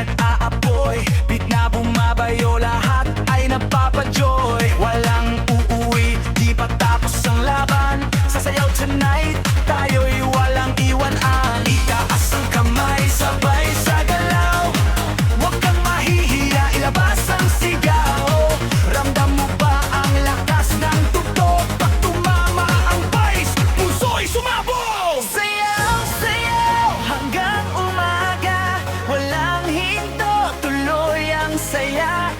nag-aapoy, beat na bumabayo, lahat ay napapajoy. Walang uuwi, di pa tapos ang laban. Sasayaw tonight, tayo'y walang iwanan. Itaas ang kamay, sabay sa galaw. Huwag kang mahihiya, ilabas ang sigaw. Ramdam mo ba ang lakas ng tugtog? Pag tumama ang bass, puso'y sumabog. Sayaw, sayaw, hanggang umaga. Walang hinto, tuloy ang saya.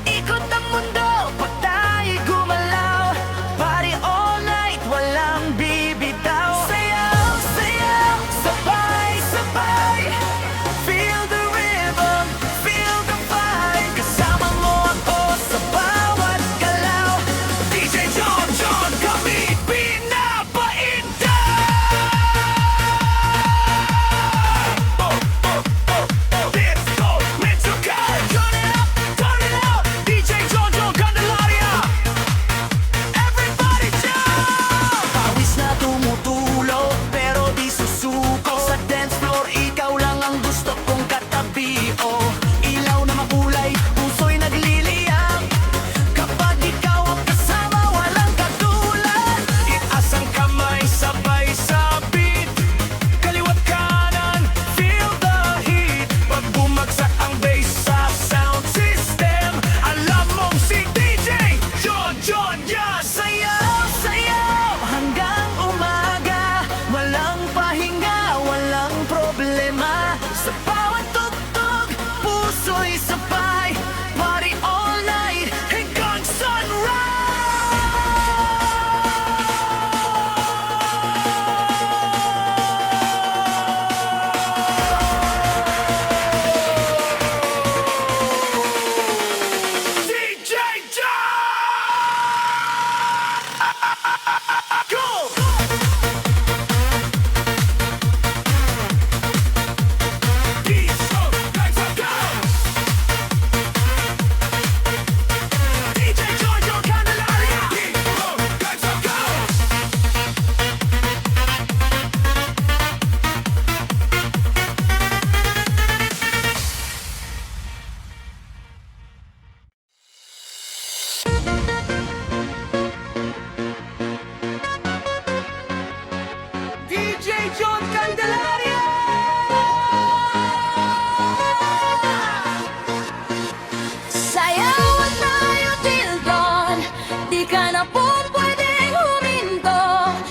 Ikot ang mundo, pag tayo'y gumalaw. Party all night, walang bibitaw. Sayaw, sayaw, sabay, sabay. Feel the rhythm, feel the vibe. Kasama mo ako sa bawat galaw. DJ John, John, kami pinapainda. Let's go, let's go. Turn it up, DJ John, John Candelaria. Everybody jump! Pawis na tumutulog, pero di susuko. Sa dance floor, ikaw lang ang gusto kong katabi. Oh, ilaw na makulay, puso'y nagliliyang. Kapag ikaw ang kasama, walang katulad. Itaas ang kamay, sabay sa beat. Kaliwat kanan, feel the heat. Pag bumagsak ang bass sa sound system, alam mong si DJ John, John, yeah. Sayaw, sayaw, hanggang umaga. Walang pahinga, walang problema. Sa bawat tugtog, puso'y sabay. Party all night, hanggang sunrise. DJ John! Go! DJ John, John Candelaria. DJ John Candelaria. Sayawan tayo till dawn. Di ka na po pwedeng huminto.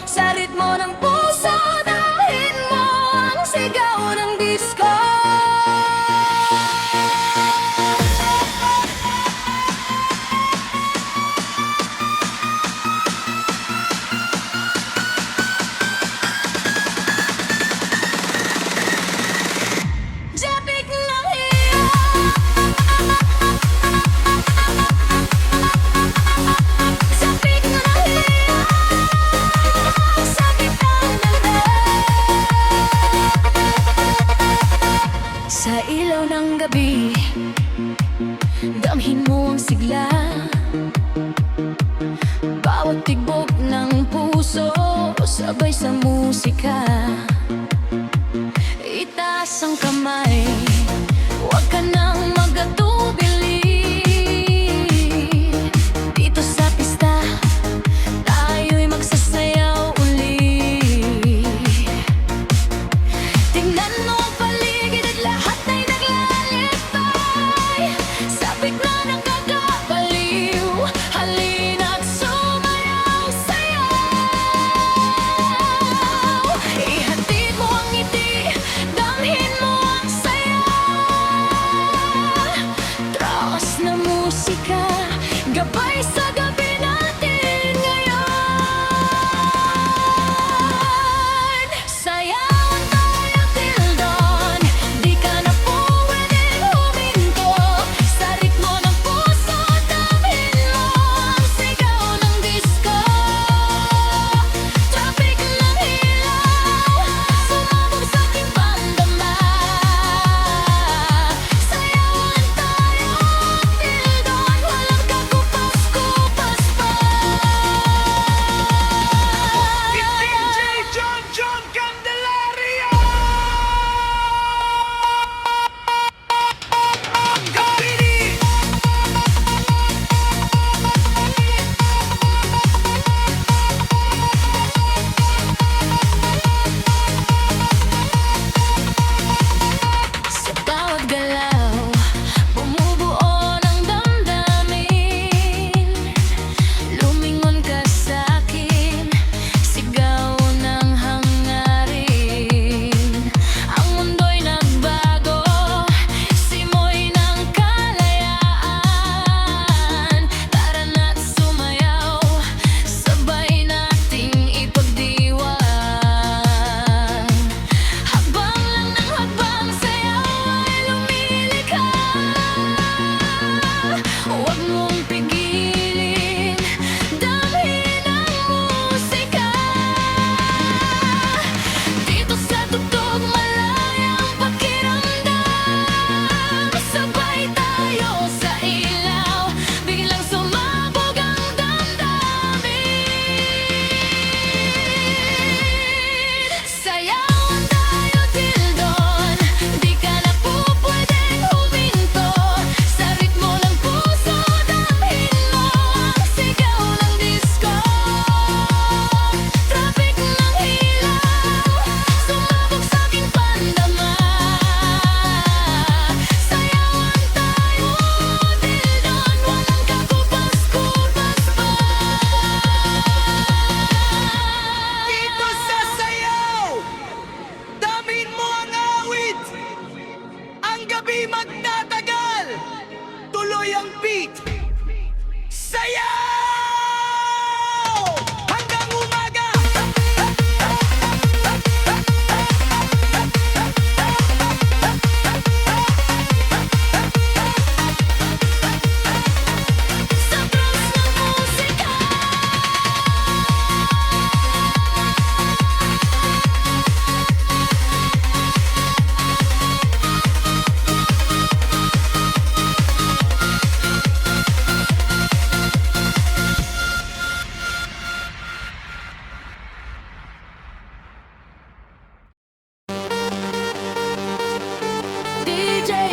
Sa ritmo ng puso, dalhin mo ang sigaw ng disco. Japik ng hiya. Japik ng hiya. Sakit ang dalamdamin. Sa ilaw ng gabi, damhin mo ang sigla. Bawat tigbog ng puso, sabay sa musika. Itaas ang kamay, huwag ka nang magatubili. Dito sa pista, tayo'y magsasayaw uli. Tingnan mo ang paligid at lahat ay naglalibay. Sabik na nakakabaliw, halina't sumayaw, sayaw. Ihatid mo ang ngiti, damhin mo ang saya. Trakas na musika, gabay sa gabi natin ngayon. Sayawan tayo till dawn. Di ka na po pwedeng huminto. Sa ritmo ng puso, damhin mo ang sigaw ng disco. Traffic ng ilaw, sumabog sa aking pandama. Sayawan tayo till dawn, walang kagupas-gupas.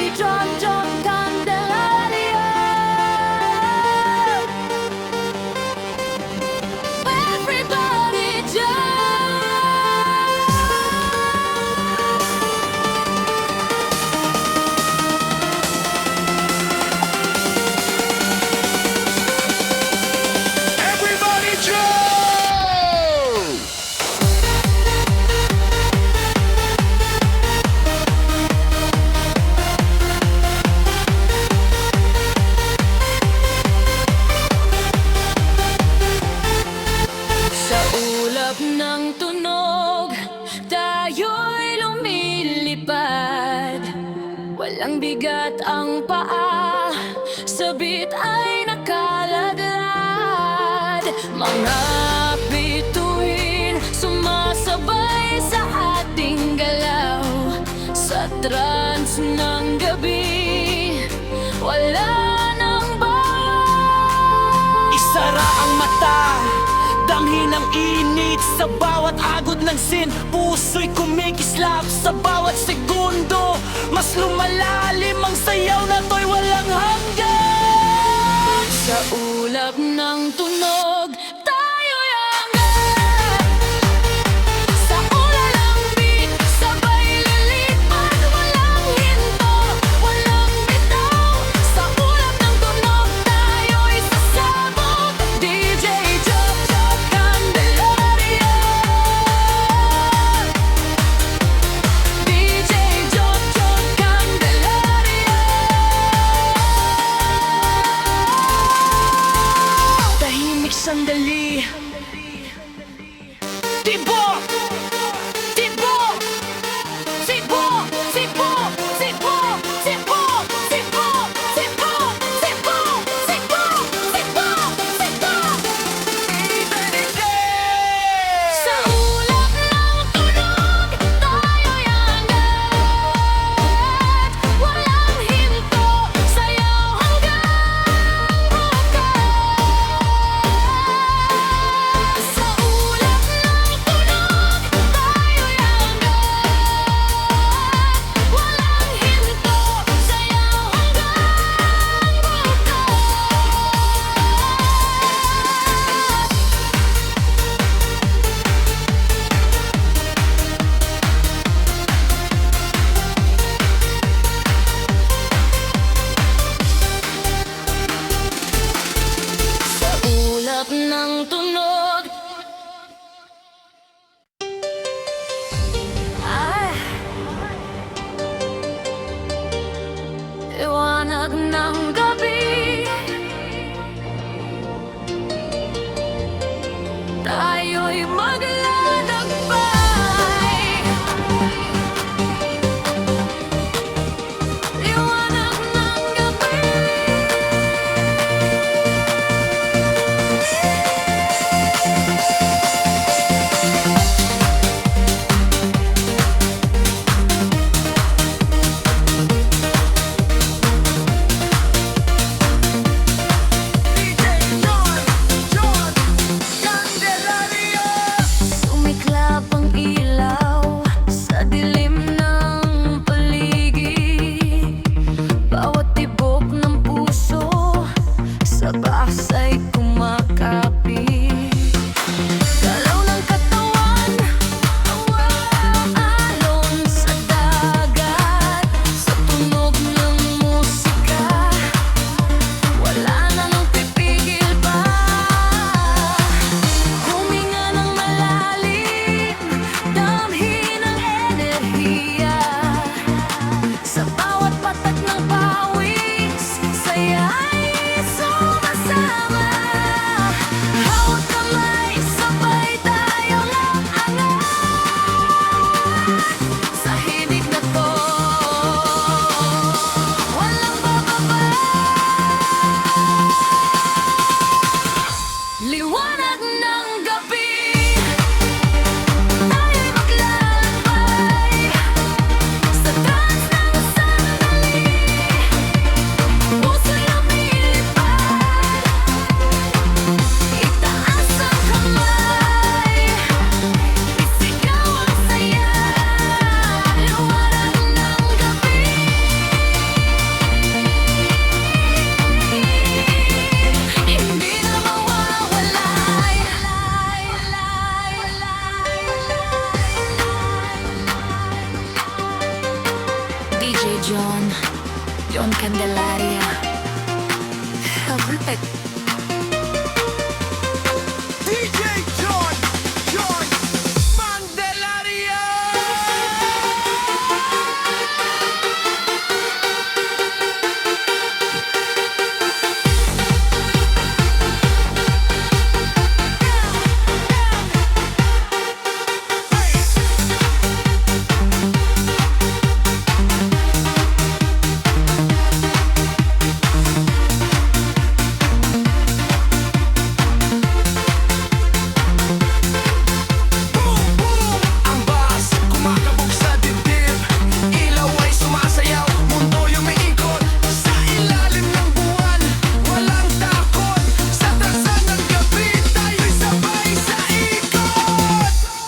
Jojo Candelaria. Everybody jump. Everybody jump! Sa ulap ng tunog, tayo'y lumilipad. Walang bigat ang paa, sabit ay nakalagad. Mga bituin sumasabay sa ating galaw. Sa trance ng gabi, wala nang bayan. Isara ang mata, damhin ang init sa bawat agod ng sin. Puso'y kumikislap sa bawat segundo. Mas lumalalim ang sayaw na to'y walang hanggan. Sa ulap ng tunog, tayo'y angat. Sa ulalang beat, sabay lilipad. Walang hinto, walang bitaw. Sa ulap ng tunog, tayo'y sasabog. DJ Jojo Candelaria. DJ Jojo Candelaria. Tahimik sandali. Tibok! Tibok! Tibok! Tibok! Tibok! Tibok! Tibok! Tibok! Tibok! Tibok! Tibok! Tibok! Sa ulap ng tunog, tayo'y angat. Walang hinto, sayaw hanggang bukas. Sa ulap ng tunog, tayo'y angat. Walang hinto, sayaw hanggang bukas. Sa ulap ng tunog. Ay, liwanag ng gabi. Tayo'y maglalakbay. Liwanag ng gabi. John Candelaria. Perfect. DJ John Candelaria.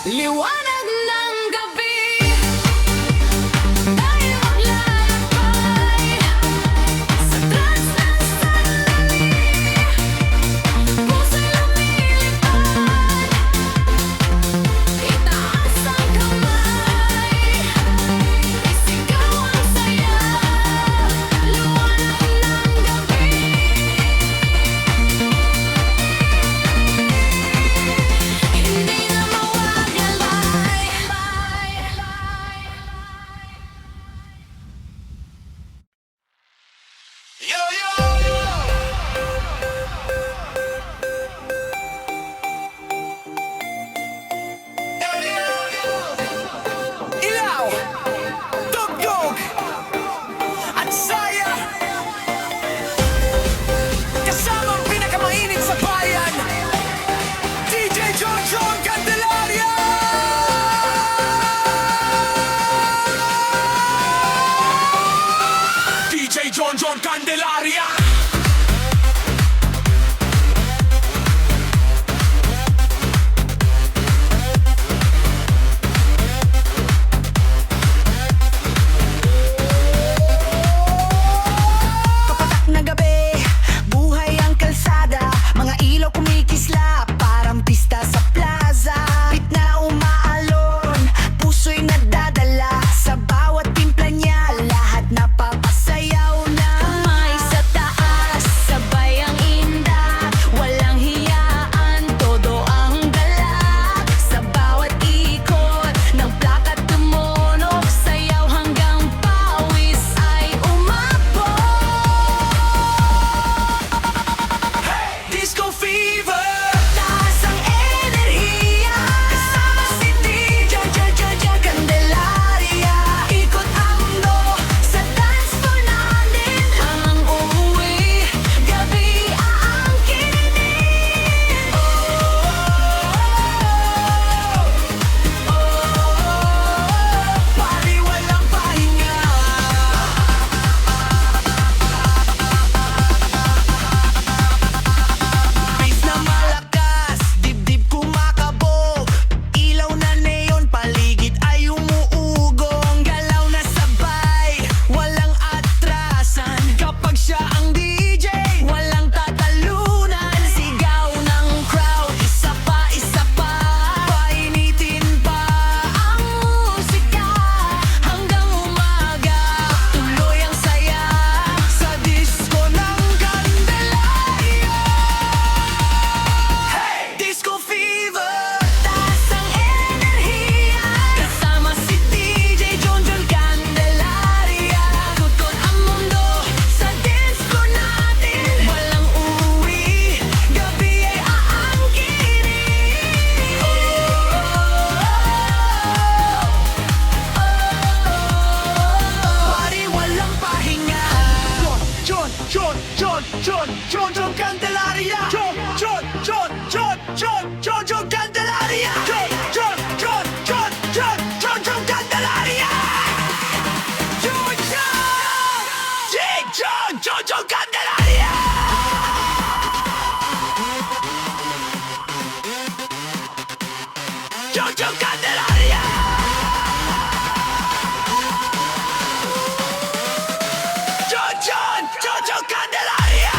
Liwanag ng gabi, tayo maglalakbay sa trance ng sandali. Puso'y lumilipad, itaas ang kamay, isigaw ang saya. Liwanag ng gabi, hindi na mawagalay. Yo, yo! Ilaw, tugtog, at saya. Kasama ang pinakamainit sa bayan, DJ John Candelaria! DJ John Candelaria! Kapatak na gabi, buhay ang kalsada, mga ilaw kumikislap, parang pista sa plaza. Beat na umaalon, puso'y nadadala, sa bawat timpla niya, lahat napapasayaw na. Kamay sa taas, sabay ang inda, walang hiyaan, todo ang galak. Sa bawat ikot ng plakat tumunog, sayaw hanggang pawis ay umabot. Disco fever, taas ang enerhiya, kasama si DJ Candelaria. Ikot ang mundo sa dance floor natin, Ang uuwi, gabi aangkinin. Pari walang pahinga. Beat na malakas, dibdib kumakabog, ilaw na neon, paligid ay umuugong. Galaw na sabay, walang atrasan, kapag siya ang DJ, walang tatalunan. Sigaw ng crowd, isa pa, painitin pa ang musika, hanggang umaga, tuloy ang saya sa disco ng Candelaria. Disco fever, taas ang enerhiya, kasama si DJ John Candelaria. Kutkot ang mundo sa dance floor natin, walang uuwi, gabi ay aangkinin. Pari walang pahinga. John Candelaria. John Candelaria. John Candelaria. John Candelaria. John Candelaria. John Candelaria.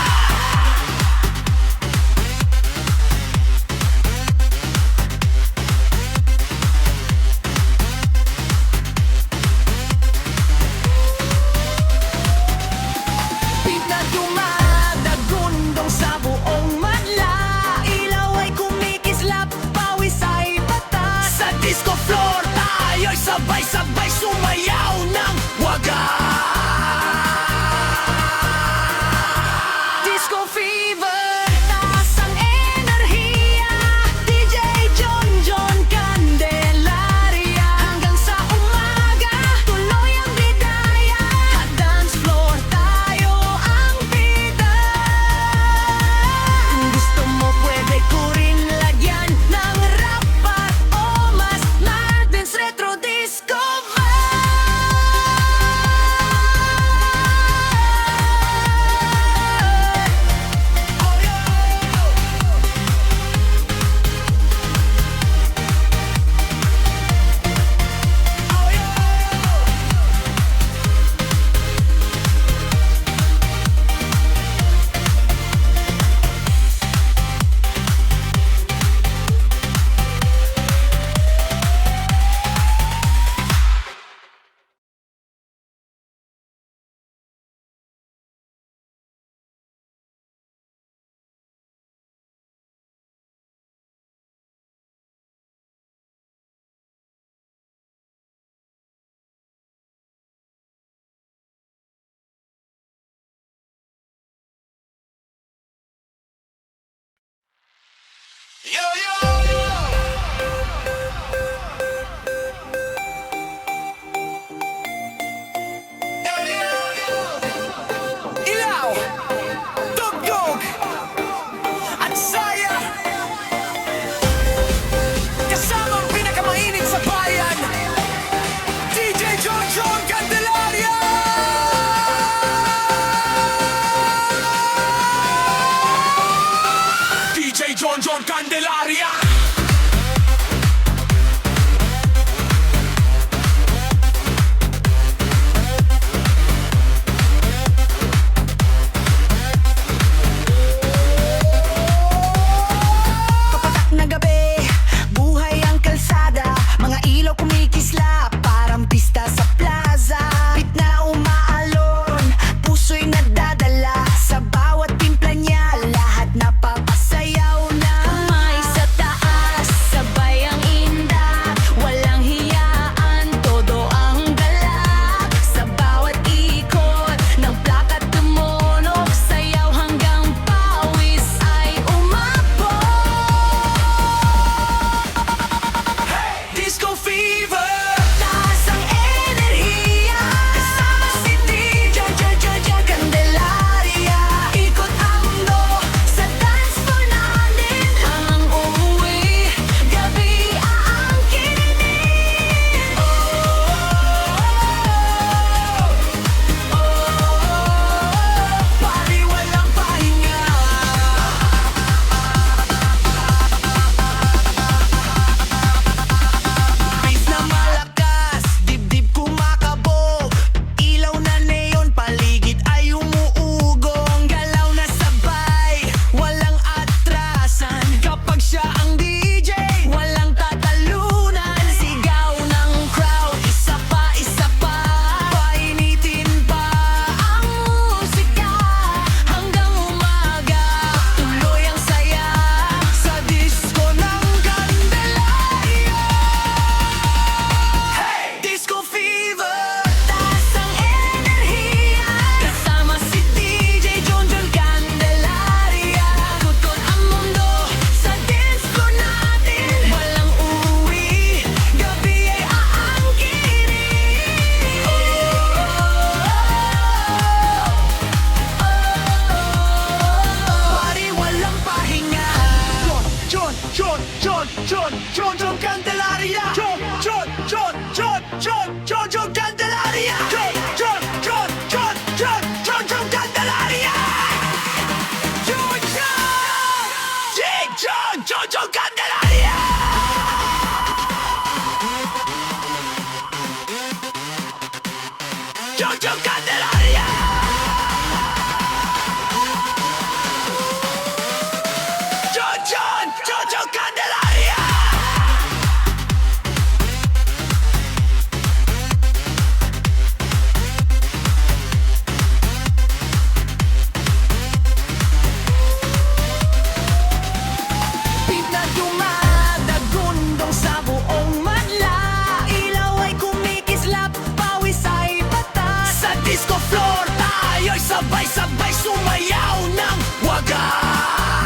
Yo, yo, Ilaw, Tugtog, at Saya. Kasama ang pinakamainit sa bayan, DJ John John Candelaria. DJ John John Candelaria. Kapatak na gabi, buhay ang kalsada, mga ilaw kumikislap, parang pista sa plaza. Pit na umaalon, puso'y nadadala, sa bawat timpla niya, lahat napapasayaw na. Kamay sa taas, sabay ang indak, walang hiyaan, todo ang galak. Sa bawat ikot ng plakat tumunok, sayaw hanggang pawis ay umabot. Disco fever, Taas ang enerhiya, kasama si DJ Candelaria. Ikot ang mundo sa dance floor natin, ang uuwi, gabi aangkinin. pari walang pahinga. Beat na malakas, dibdib kumakabog, ilaw na neon, paligid ay umuugong. Galaw na sabay, walang atrasan, kapag siya ang DJ, walang tatalunan. Sigaw ng crowd, isa pa, Painitin pa ang musika hanggang umaga. Tuloy ang saya. sa disco ng Candelaria. Disco fever, Taas ang enerhiya, kasama si DJ John John Candelaria. Ikot ang mundo sa dance floor natin, walang uuwi, gabi ay aangkinin. pari walang pahinga. John Candelaria. John Candelaria. John Candelaria. John Candelaria. John Candelaria. John Candelaria. Beat na dumadagundong sa buong madla, ilaw ay kumikislap, pawis ay batas. Sa disco floor tayo'y sabay-sabay sumayaw ng wagas.